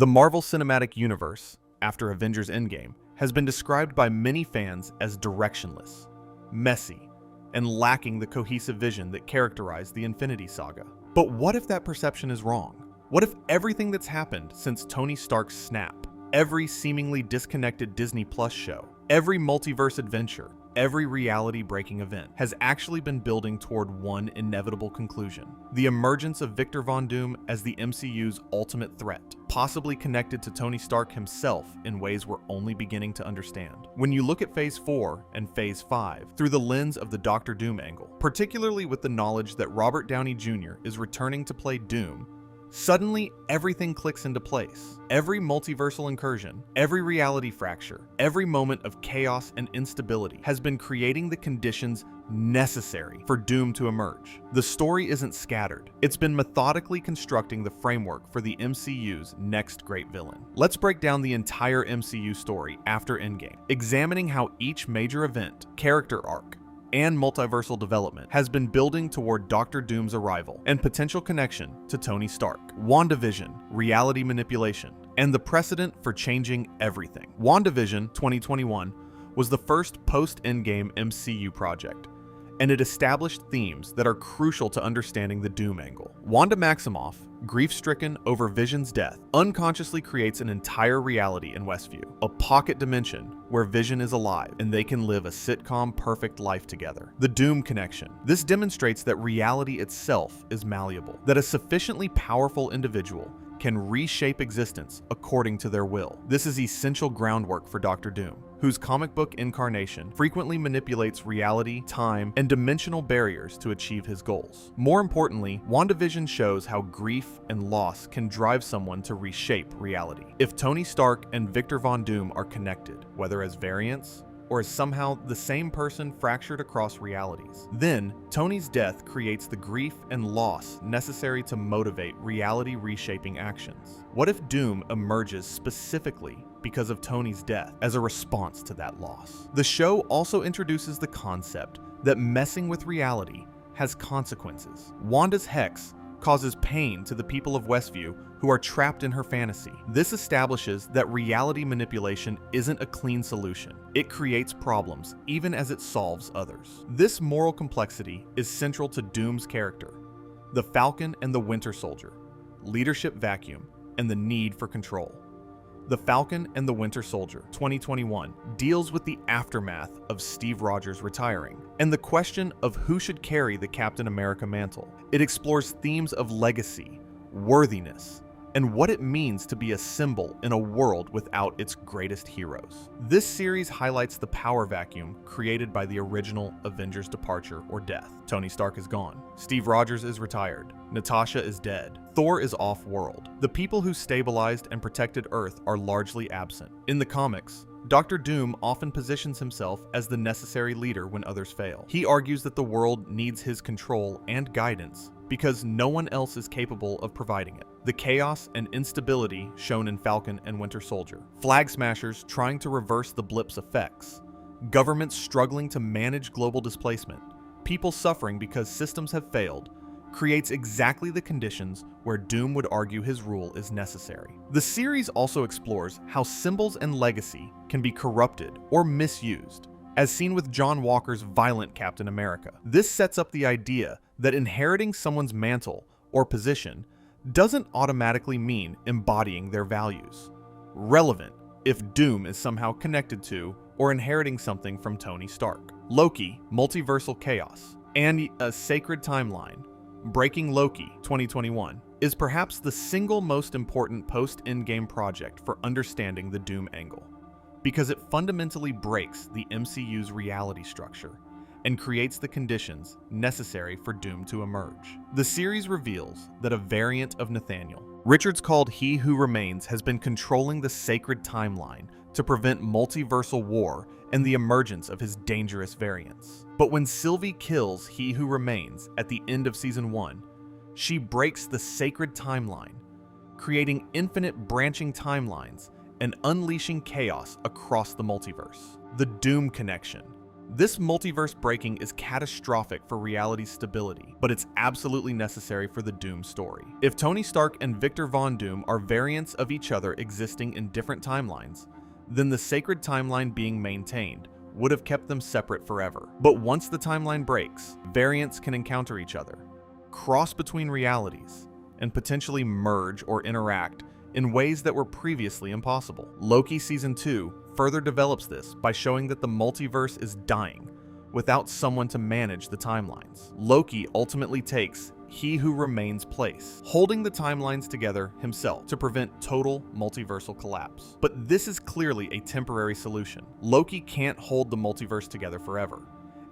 The Marvel Cinematic Universe, after Avengers Endgame, has been described by many fans as directionless, messy, and lacking the cohesive vision that characterized the Infinity Saga. But what if that perception is wrong? What if everything that's happened since Tony Stark's snap, every seemingly disconnected Disney Plus show, every multiverse adventure, every reality-breaking event has actually been building toward one inevitable conclusion: the emergence of Victor Von Doom as the MCU's ultimate threat, possibly connected to Tony Stark himself in ways we're only beginning to understand. When you look at Phase 4 and Phase 5 through the lens of the Doctor Doom angle, particularly with the knowledge that Robert Downey Jr. is returning to play Doom, suddenly, everything clicks into place. Every multiversal incursion, every reality fracture, every moment of chaos and instability has been creating the conditions necessary for Doom to emerge. The story isn't scattered. It's been methodically constructing the framework for the MCU's next great villain. Let's break down the entire MCU story after Endgame, examining how each major event, character arc, and multiversal development has been building toward Doctor Doom's arrival and potential connection to Tony Stark. WandaVision, reality manipulation, and the precedent for changing everything. WandaVision 2021 was the first post-Endgame MCU project, and it established themes that are crucial to understanding the Doom angle. Wanda Maximoff, grief-stricken over Vision's death, unconsciously creates an entire reality in Westview, a pocket dimension where Vision is alive and they can live a sitcom-perfect life together. The Doom connection. This demonstrates that reality itself is malleable, that a sufficiently powerful individual can reshape existence according to their will. This is essential groundwork for Doctor Doom, whose comic book incarnation frequently manipulates reality, time, and dimensional barriers to achieve his goals. More importantly, WandaVision shows how grief and loss can drive someone to reshape reality. If Tony Stark and Victor Von Doom are connected, whether as variants or as somehow the same person fractured across realities, then Tony's death creates the grief and loss necessary to motivate reality-reshaping actions. What if Doom emerges specifically because of Tony's death as a response to that loss? The show also introduces the concept that messing with reality has consequences. Wanda's hex causes pain to the people of Westview who are trapped in her fantasy. This establishes that reality manipulation isn't a clean solution. It creates problems, even as it solves others. This moral complexity is central to Doom's character, the Falcon and the Winter Soldier, leadership vacuum, and the need for control. The Falcon and the Winter Soldier 2021 deals with the aftermath of Steve Rogers retiring and the question of who should carry the Captain America mantle. It explores themes of legacy, worthiness, and what it means to be a symbol in a world without its greatest heroes. This series highlights the power vacuum created by the original Avengers' departure or death. Tony Stark is gone. Steve Rogers is retired. Natasha is dead. Thor is off-world. The people who stabilized and protected Earth are largely absent. In the comics, Doctor Doom often positions himself as the necessary leader when others fail. He argues that the world needs his control and guidance because no one else is capable of providing it. The chaos and instability shown in Falcon and Winter Soldier, flag smashers trying to reverse the blip's effects, governments struggling to manage global displacement, people suffering because systems have failed, creates exactly the conditions where Doom would argue his rule is necessary. The series also explores how symbols and legacy can be corrupted or misused, as seen with John Walker's violent Captain America. This sets up the idea that inheriting someone's mantle or position doesn't automatically mean embodying their values. Relevant if Doom is somehow connected to or inheriting something from Tony Stark. Loki, multiversal chaos, and a sacred timeline. Breaking Loki 2021 is perhaps the single most important post-Endgame project for understanding the Doom angle, because it fundamentally breaks the MCU's reality structure and creates the conditions necessary for Doom to emerge. The series reveals that a variant of Nathaniel, Richards called He Who Remains, has been controlling the sacred timeline to prevent multiversal war and the emergence of his dangerous variants. But when Sylvie kills He Who Remains at the end of Season 1, she breaks the sacred timeline, creating infinite branching timelines and unleashing chaos across the multiverse. The Doom connection. This multiverse breaking is catastrophic for reality's stability, but it's absolutely necessary for the Doom story. If Tony Stark and Victor Von Doom are variants of each other existing in different timelines, then the sacred timeline being maintained would have kept them separate forever. But once the timeline breaks, variants can encounter each other, cross between realities, and potentially merge or interact in ways that were previously impossible. Loki Season 2 further develops this by showing that the multiverse is dying without someone to manage the timelines. Loki ultimately takes He Who Remains' place, holding the timelines together himself to prevent total multiversal collapse. But this is clearly a temporary solution. Loki can't hold the multiverse together forever,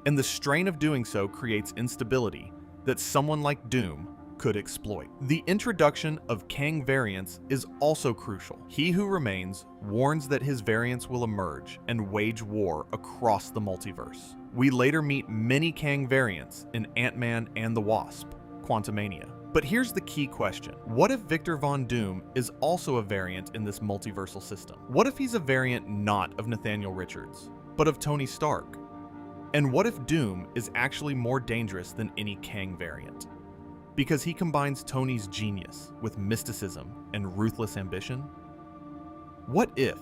and the strain of doing so creates instability that someone like Doom could exploit. The introduction of Kang variants is also crucial. He Who Remains warns that his variants will emerge and wage war across the multiverse. We later meet many Kang variants in Ant-Man and the Wasp: Quantumania. But here's the key question. What if Victor Von Doom is also a variant in this multiversal system? What if he's a variant not of Nathaniel Richards, but of Tony Stark? And what if Doom is actually more dangerous than any Kang variant, because he combines Tony's genius with mysticism and ruthless ambition? What if?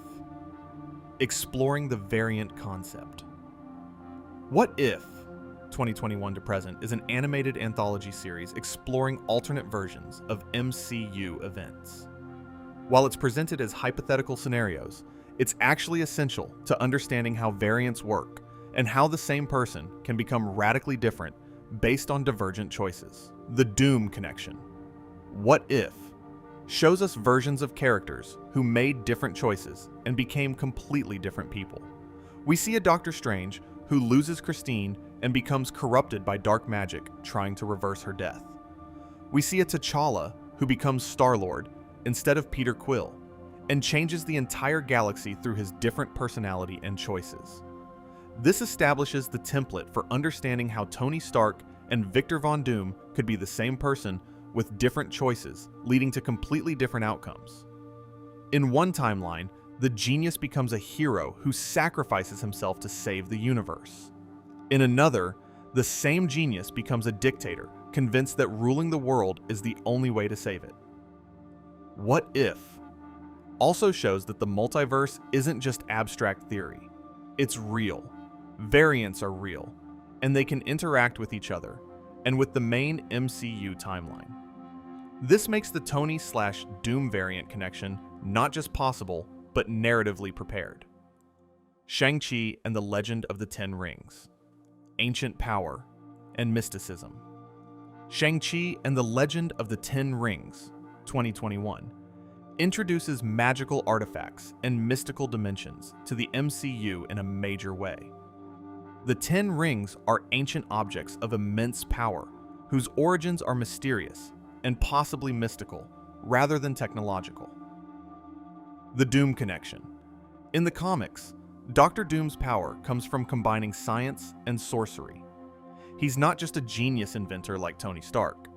Exploring the variant concept. What If 2021 to Present is an animated anthology series exploring alternate versions of MCU events. While it's presented as hypothetical scenarios, it's actually essential to understanding how variants work and how the same person can become radically different based on divergent choices. The Doom Connection. What If shows us versions of characters who made different choices and became completely different people. We see a Doctor Strange who loses Christine and becomes corrupted by dark magic trying to reverse her death. We see a T'Challa who becomes Star-Lord instead of Peter Quill and changes the entire galaxy through his different personality and choices. This establishes the template for understanding how Tony Stark and Victor Von Doom could be the same person with different choices, leading to completely different outcomes. In one timeline, the genius becomes a hero who sacrifices himself to save the universe. In another, the same genius becomes a dictator, convinced that ruling the world is the only way to save it. What If also shows that the multiverse isn't just abstract theory. It's real. Variants are real, and they can interact with each other and with the main MCU timeline. This makes the Tony/Doom variant connection not just possible, but narratively prepared. Shang-Chi and the Legend of the Ten Rings. Ancient Power and Mysticism. Shang-Chi and the Legend of the Ten Rings, 2021, introduces magical artifacts and mystical dimensions to the MCU in a major way. The Ten Rings are ancient objects of immense power, whose origins are mysterious and possibly mystical, rather than technological. The Doom Connection. In the comics, Dr. Doom's power comes from combining science and sorcery. He's not just a genius inventor like Tony Stark.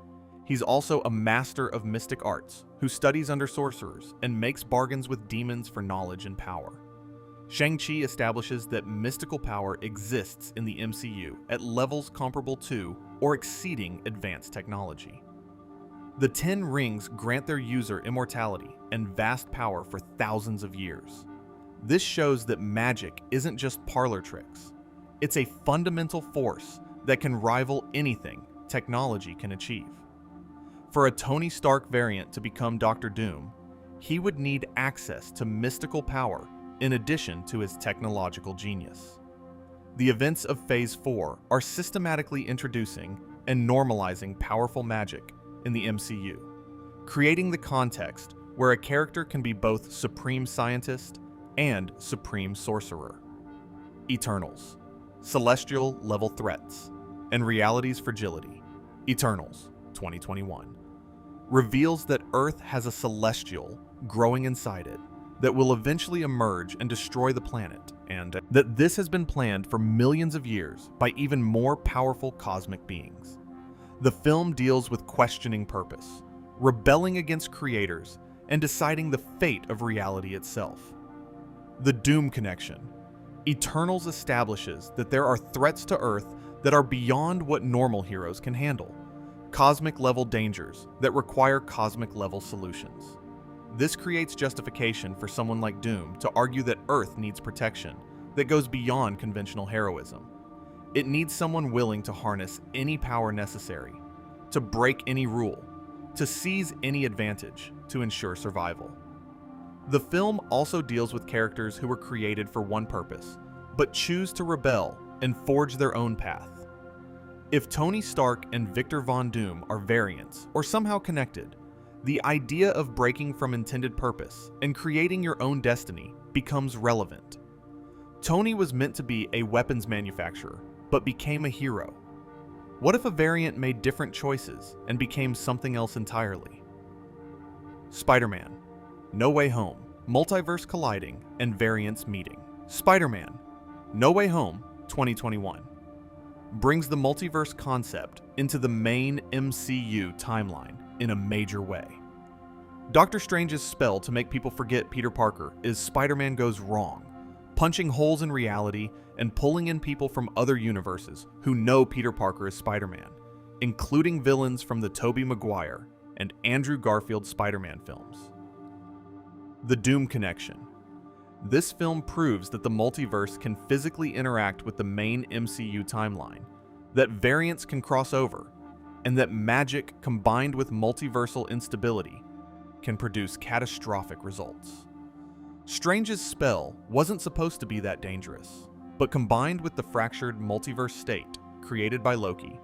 He's also a master of mystic arts who studies under sorcerers and makes bargains with demons for knowledge and power. Shang-Chi establishes that mystical power exists in the MCU at levels comparable to or exceeding advanced technology. The Ten Rings grant their user immortality and vast power for thousands of years. This shows that magic isn't just parlor tricks. It's a fundamental force that can rival anything technology can achieve. For a Tony Stark variant to become Dr. Doom, he would need access to mystical power in addition to his technological genius. The events of Phase 4 are systematically introducing and normalizing powerful magic in the MCU, creating the context where a character can be both supreme scientist and supreme sorcerer. Eternals, celestial level threats, and reality's fragility. Eternals, 2021, reveals that Earth has a celestial growing inside it that will eventually emerge and destroy the planet, and that this has been planned for millions of years by even more powerful cosmic beings. The film deals with questioning purpose, rebelling against creators, and deciding the fate of reality itself. The Doom Connection. Eternals establishes that there are threats to Earth that are beyond what normal heroes can handle, cosmic-level dangers that require cosmic-level solutions. This creates justification for someone like Doom to argue that Earth needs protection that goes beyond conventional heroism. It needs someone willing to harness any power necessary, to break any rule, to seize any advantage to ensure survival. The film also deals with characters who were created for one purpose, but choose to rebel and forge their own path. If Tony Stark and Victor Von Doom are variants or somehow connected, the idea of breaking from intended purpose and creating your own destiny becomes relevant. Tony was meant to be a weapons manufacturer, but became a hero. What if a variant made different choices and became something else entirely? Spider-Man, No Way Home, multiverse colliding and variants meeting. Spider-Man, No Way Home 2021 brings the multiverse concept into the main MCU timeline in a major way. Doctor Strange's spell to make people forget Peter Parker is Spider-Man Goes Wrong, punching holes in reality and pulling in people from other universes who know Peter Parker is Spider-Man, including villains from the Tobey Maguire and Andrew Garfield Spider-Man films. The Doom Connection. This film proves that the multiverse can physically interact with the main MCU timeline, that variants can cross over, and that magic combined with multiversal instability can produce catastrophic results. Strange's spell wasn't supposed to be that dangerous, but combined with the fractured multiverse state created by Loki,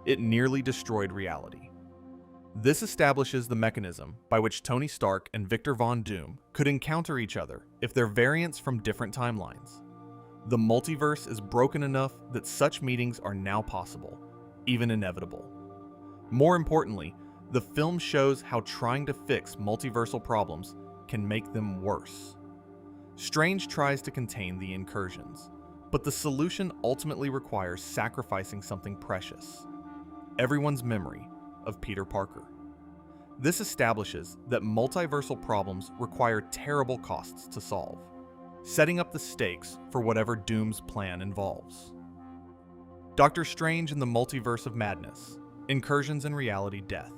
it nearly destroyed reality. This establishes the mechanism by which Tony Stark and Victor Von Doom could encounter each other if they're variants from different timelines. The multiverse is broken enough that such meetings are now possible, even inevitable. More importantly, the film shows how trying to fix multiversal problems can make them worse. Strange tries to contain the incursions, but the solution ultimately requires sacrificing something precious: everyone's memory of Peter Parker. This establishes that multiversal problems require terrible costs to solve, setting up the stakes for whatever Doom's plan involves. Doctor Strange and the Multiverse of Madness, Incursions in Reality Death.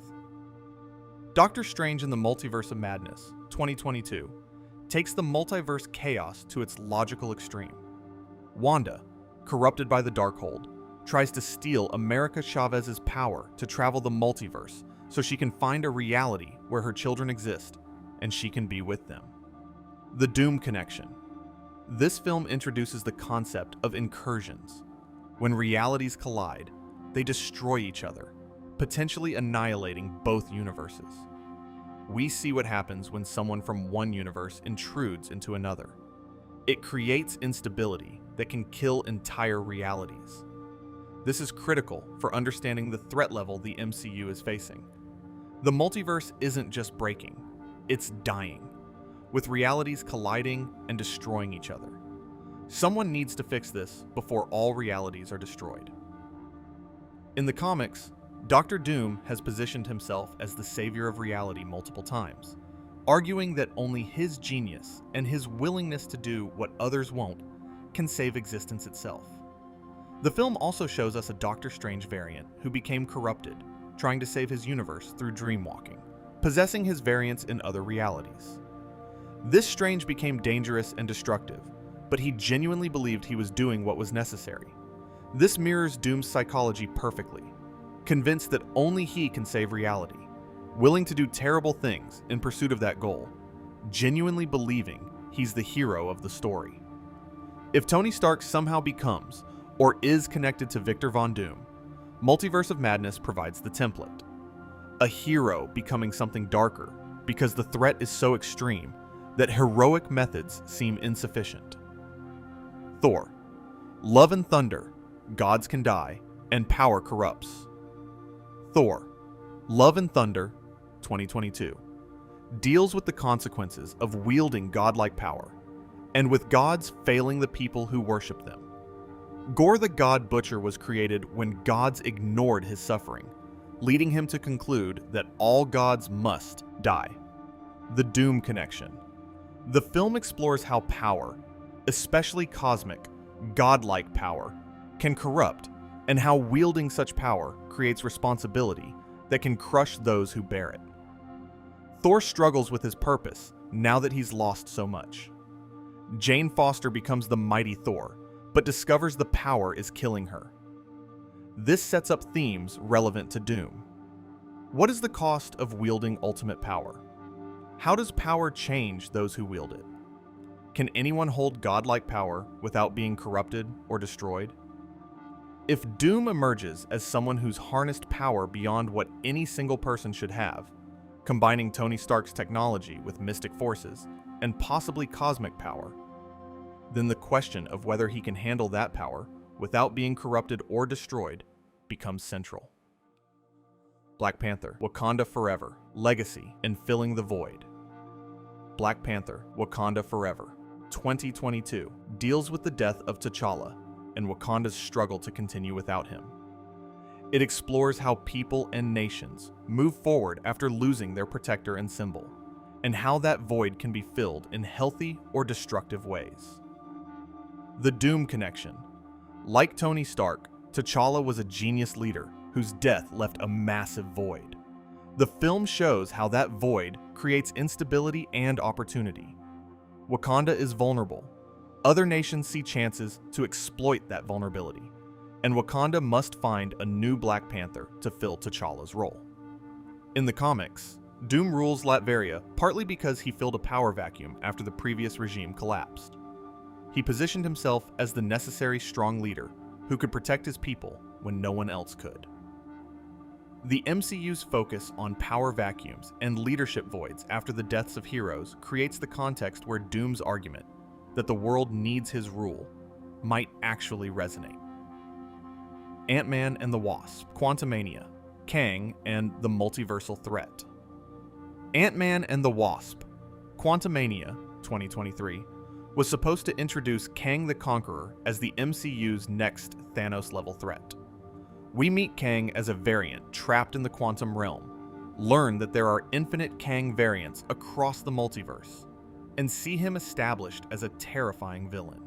Doctor Strange and the Multiverse of Madness, 2022, takes the multiverse chaos to its logical extreme. Wanda, corrupted by the Darkhold, tries to steal America Chavez's power to travel the multiverse so she can find a reality where her children exist and she can be with them. The Doom Connection. This film introduces the concept of incursions. When realities collide, they destroy each other, potentially annihilating both universes. We see what happens when someone from one universe intrudes into another. It creates instability that can kill entire realities. This is critical for understanding the threat level the MCU is facing. The multiverse isn't just breaking, it's dying, with realities colliding and destroying each other. Someone needs to fix this before all realities are destroyed. In the comics, Doctor Doom has positioned himself as the savior of reality multiple times, arguing that only his genius and his willingness to do what others won't can save existence itself. The film also shows us a Doctor Strange variant who became corrupted, trying to save his universe through dreamwalking, possessing his variants in other realities. This Strange became dangerous and destructive, but he genuinely believed he was doing what was necessary. This mirrors Doom's psychology perfectly, convinced that only he can save reality, willing to do terrible things in pursuit of that goal, genuinely believing he's the hero of the story. If Tony Stark somehow becomes or is connected to Victor Von Doom, Multiverse of Madness provides the template. A hero becoming something darker because the threat is so extreme that heroic methods seem insufficient. Thor. Love and thunder, gods can die, and power corrupts. Thor. Love and Thunder, 2022, deals with the consequences of wielding godlike power, and with gods failing the people who worship them. Gore the God Butcher was created when gods ignored his suffering, leading him to conclude that all gods must die. The Doom Connection. The film explores how power, especially cosmic, godlike power, can corrupt, and how wielding such power creates responsibility that can crush those who bear it. Thor struggles with his purpose now that he's lost so much. Jane Foster becomes the mighty Thor, but discovers the power is killing her. This sets up themes relevant to Doom. What is the cost of wielding ultimate power? How does power change those who wield it? Can anyone hold godlike power without being corrupted or destroyed? If Doom emerges as someone who's harnessed power beyond what any single person should have, combining Tony Stark's technology with mystic forces and possibly cosmic power, then the question of whether he can handle that power without being corrupted or destroyed becomes central. Black Panther: Wakanda Forever, Legacy and Filling the Void. Black Panther: Wakanda Forever, 2022, deals with the death of T'Challa and Wakanda's struggle to continue without him. It explores how people and nations move forward after losing their protector and symbol, and how that void can be filled in healthy or destructive ways. The Doom Connection. Like Tony Stark, T'Challa was a genius leader whose death left a massive void. The film shows how that void creates instability and opportunity. Wakanda is vulnerable. Other nations see chances to exploit that vulnerability, and Wakanda must find a new Black Panther to fill T'Challa's role. In the comics, Doom rules Latveria partly because he filled a power vacuum after the previous regime collapsed. He positioned himself as the necessary strong leader who could protect his people when no one else could. The MCU's focus on power vacuums and leadership voids after the deaths of heroes creates the context where Doom's argument that the world needs his rule might actually resonate. Ant-Man and the Wasp: Quantumania, Kang, and the Multiversal Threat. Ant-Man and the Wasp: Quantumania, 2023, was supposed to introduce Kang the Conqueror as the MCU's next Thanos-level threat. We meet Kang as a variant trapped in the quantum realm, learn that there are infinite Kang variants across the multiverse, and see him established as a terrifying villain.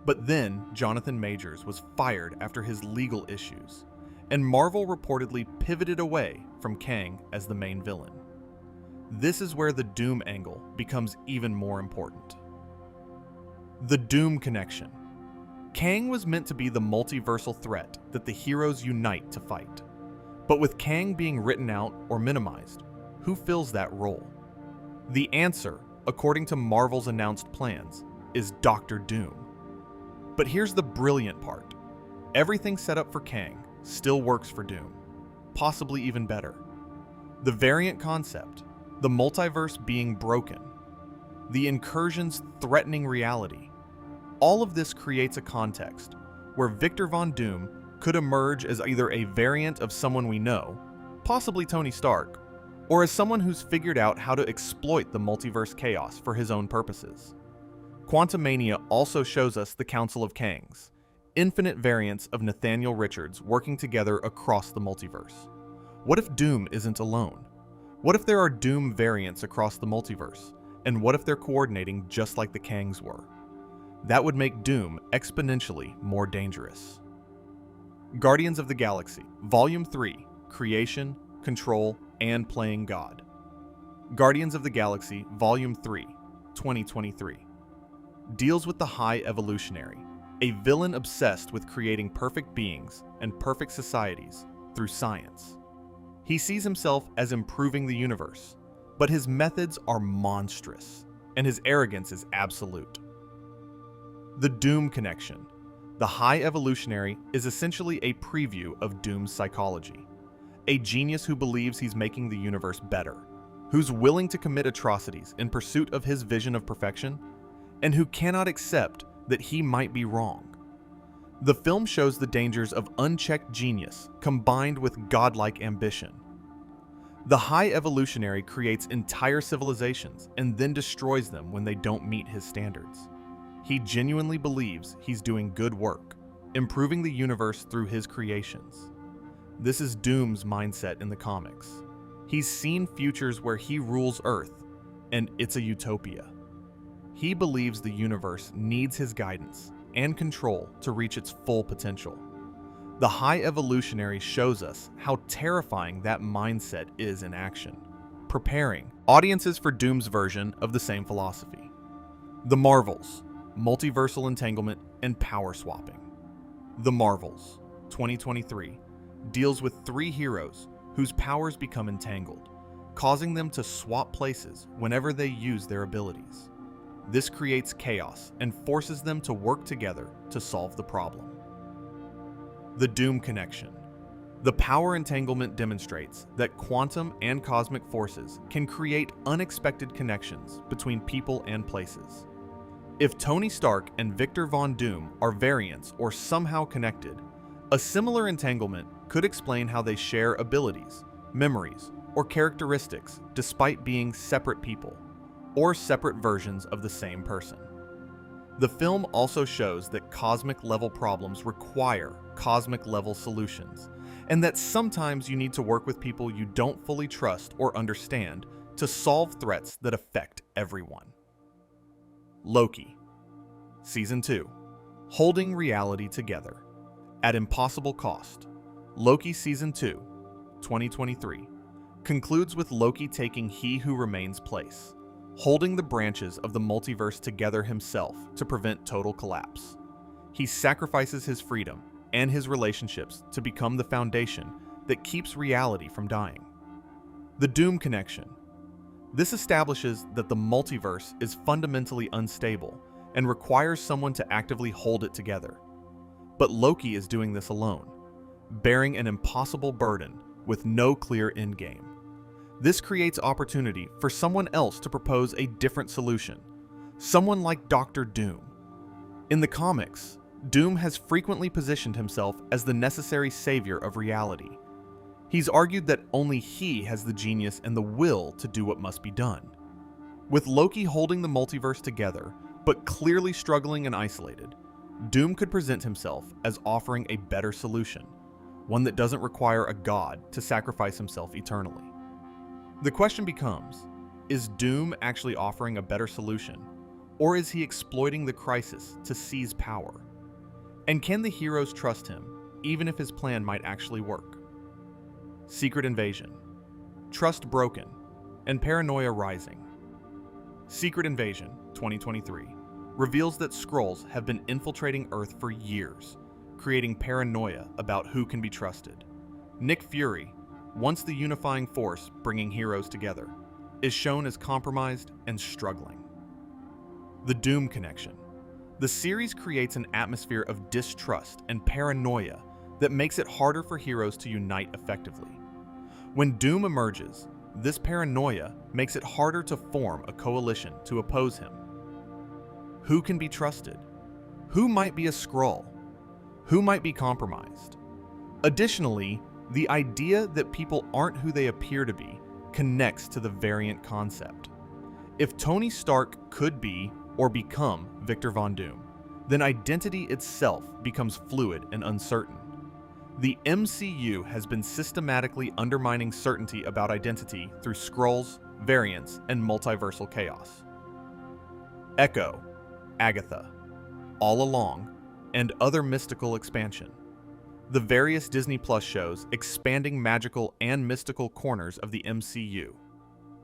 But then Jonathan Majors was fired after his legal issues, and Marvel reportedly pivoted away from Kang as the main villain. This is where the Doom angle becomes even more important. The Doom Connection. Kang was meant to be the multiversal threat that the heroes unite to fight. But with Kang being written out or minimized, who fills that role? The answer, according to Marvel's announced plans, is Doctor Doom. But here's the brilliant part. Everything set up for Kang still works for Doom, possibly even better. The variant concept, the multiverse being broken, the incursions threatening reality, all of this creates a context where Victor Von Doom could emerge as either a variant of someone we know, possibly Tony Stark, or as someone who's figured out how to exploit the multiverse chaos for his own purposes. Quantumania also shows us the Council of Kangs, infinite variants of Nathaniel Richards working together across the multiverse. What if Doom isn't alone? What if there are Doom variants across the multiverse? And what if they're coordinating just like the Kangs were? That would make Doom exponentially more dangerous. Guardians of the Galaxy, Volume 3, Creation, Control, and Playing God. Guardians of the Galaxy, Volume 3, 2023, deals with the High Evolutionary, a villain obsessed with creating perfect beings and perfect societies through science. He sees himself as improving the universe, but his methods are monstrous, and his arrogance is absolute. The Doom Connection. The High Evolutionary is essentially a preview of Doom's psychology. A genius who believes he's making the universe better, who's willing to commit atrocities in pursuit of his vision of perfection, and who cannot accept that he might be wrong. The film shows the dangers of unchecked genius combined with godlike ambition. The High Evolutionary creates entire civilizations and then destroys them when they don't meet his standards. He genuinely believes he's doing good work, improving the universe through his creations. This is Doom's mindset in the comics. He's seen futures where he rules Earth, and it's a utopia. He believes the universe needs his guidance and control to reach its full potential. The High Evolutionary shows us how terrifying that mindset is in action, preparing audiences for Doom's version of the same philosophy. The Marvels, multiversal entanglement and power swapping. The Marvels, 2023, deals with three heroes whose powers become entangled, causing them to swap places whenever they use their abilities. This creates chaos and forces them to work together to solve the problem. The Doom Connection. The power entanglement demonstrates that quantum and cosmic forces can create unexpected connections between people and places. If Tony Stark and Victor Von Doom are variants or somehow connected, a similar entanglement could explain how they share abilities, memories, or characteristics despite being separate people, or separate versions of the same person. The film also shows that cosmic-level problems require cosmic-level solutions, and that sometimes you need to work with people you don't fully trust or understand to solve threats that affect everyone. Loki. Season 2. Holding reality together. At impossible cost. Loki Season 2, 2023, concludes with Loki taking He Who Remains' place, holding the branches of the multiverse together himself to prevent total collapse. He sacrifices his freedom and his relationships to become the foundation that keeps reality from dying. The Doom Connection. This establishes that the multiverse is fundamentally unstable and requires someone to actively hold it together. But Loki is doing this alone, bearing an impossible burden with no clear endgame. This creates opportunity for someone else to propose a different solution, someone like Dr. Doom. In the comics, Doom has frequently positioned himself as the necessary savior of reality. He's argued that only he has the genius and the will to do what must be done. With Loki holding the multiverse together, but clearly struggling and isolated, Doom could present himself as offering a better solution, one that doesn't require a god to sacrifice himself eternally. The question becomes, is Doom actually offering a better solution, or is he exploiting the crisis to seize power? And can the heroes trust him, even if his plan might actually work? Secret Invasion. Trust broken, and paranoia rising. Secret Invasion, 2023, reveals that Skrulls have been infiltrating Earth for years, creating paranoia about who can be trusted. Nick Fury, once the unifying force bringing heroes together, is shown as compromised and struggling. The Doom Connection. The series creates an atmosphere of distrust and paranoia that makes it harder for heroes to unite effectively. When Doom emerges, this paranoia makes it harder to form a coalition to oppose him. Who can be trusted? Who might be a Skrull? Who might be compromised? Additionally, the idea that people aren't who they appear to be connects to the variant concept. If Tony Stark could be or become Victor Von Doom, then identity itself becomes fluid and uncertain. The MCU has been systematically undermining certainty about identity through Skrulls, variants, and multiversal chaos. Echo, Agatha, All Along, and other mystical expansion. The various Disney Plus shows expanding magical and mystical corners of the MCU.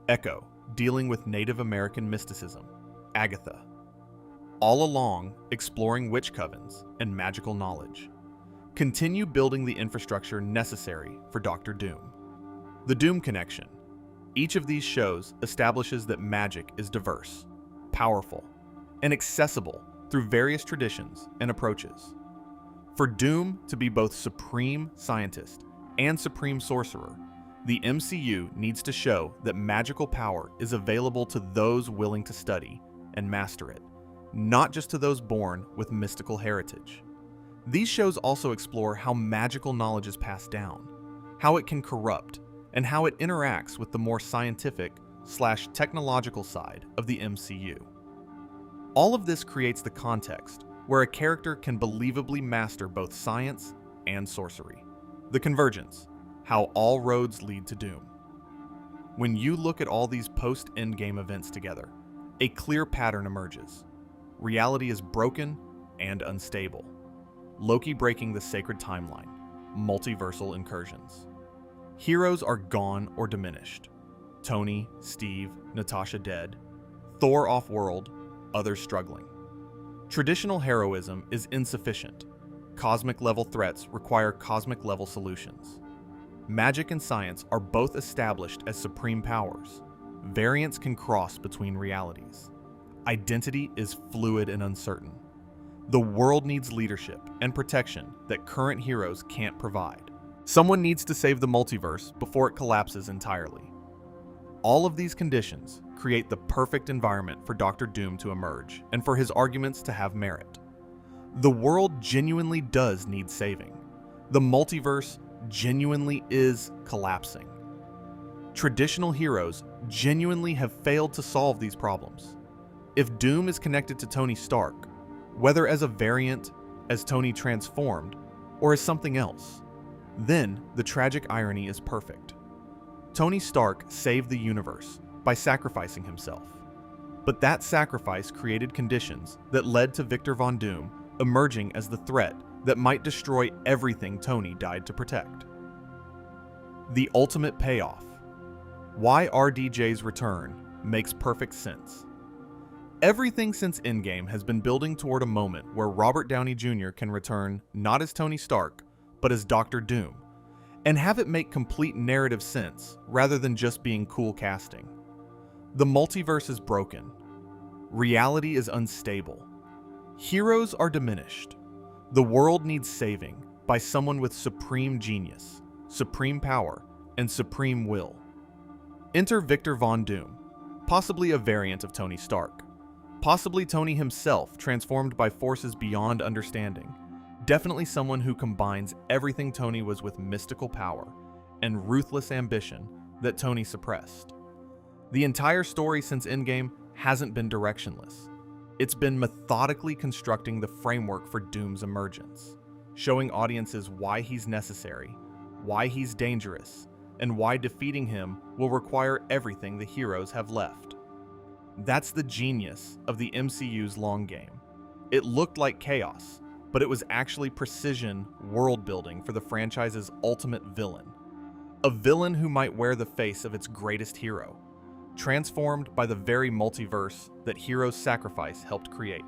Echo, dealing with Native American mysticism. Agatha. All Along, exploring witch covens and magical knowledge. Continue building the infrastructure necessary for Dr. Doom. The Doom Connection. Each of these shows establishes that magic is diverse, powerful, and accessible through various traditions and approaches. For Doom to be both supreme scientist and supreme sorcerer, the MCU needs to show that magical power is available to those willing to study and master it, not just to those born with mystical heritage. These shows also explore how magical knowledge is passed down, how it can corrupt, and how it interacts with the more scientific/technological side of the MCU. All of this creates the context where a character can believably master both science and sorcery. The Convergence, how all roads lead to Doom. When you look at all these post-Endgame events together, a clear pattern emerges. Reality is broken and unstable. Loki breaking the sacred timeline, multiversal incursions. Heroes are gone or diminished. Tony, Steve, Natasha dead, Thor off-world, others struggling. Traditional heroism is insufficient. Cosmic-level threats require cosmic-level solutions. Magic and science are both established as supreme powers. Variants can cross between realities. Identity is fluid and uncertain. The world needs leadership and protection that current heroes can't provide. Someone needs to save the multiverse before it collapses entirely. All of these conditions create the perfect environment for Doctor Doom to emerge and for his arguments to have merit. The world genuinely does need saving. The multiverse genuinely is collapsing. Traditional heroes genuinely have failed to solve these problems. If Doom is connected to Tony Stark, whether as a variant, as Tony transformed, or as something else, then the tragic irony is perfect. Tony Stark saved the universe by sacrificing himself. But that sacrifice created conditions that led to Victor Von Doom emerging as the threat that might destroy everything Tony died to protect. The ultimate payoff. Why RDJ's return makes perfect sense. Everything since Endgame has been building toward a moment where Robert Downey Jr. can return not as Tony Stark, but as Doctor Doom, and have it make complete narrative sense rather than just being cool casting. The multiverse is broken. Reality is unstable. Heroes are diminished. The world needs saving by someone with supreme genius, supreme power, and supreme will. Enter Victor Von Doom, possibly a variant of Tony Stark. Possibly Tony himself, transformed by forces beyond understanding. Definitely someone who combines everything Tony was with mystical power and ruthless ambition that Tony suppressed. The entire story since Endgame hasn't been directionless. It's been methodically constructing the framework for Doom's emergence, showing audiences why he's necessary, why he's dangerous, and why defeating him will require everything the heroes have left. That's the genius of the MCU's long game. It looked like chaos, but it was actually precision world building for the franchise's ultimate villain. A villain who might wear the face of its greatest hero, transformed by the very multiverse that Heroes' Sacrifice helped create.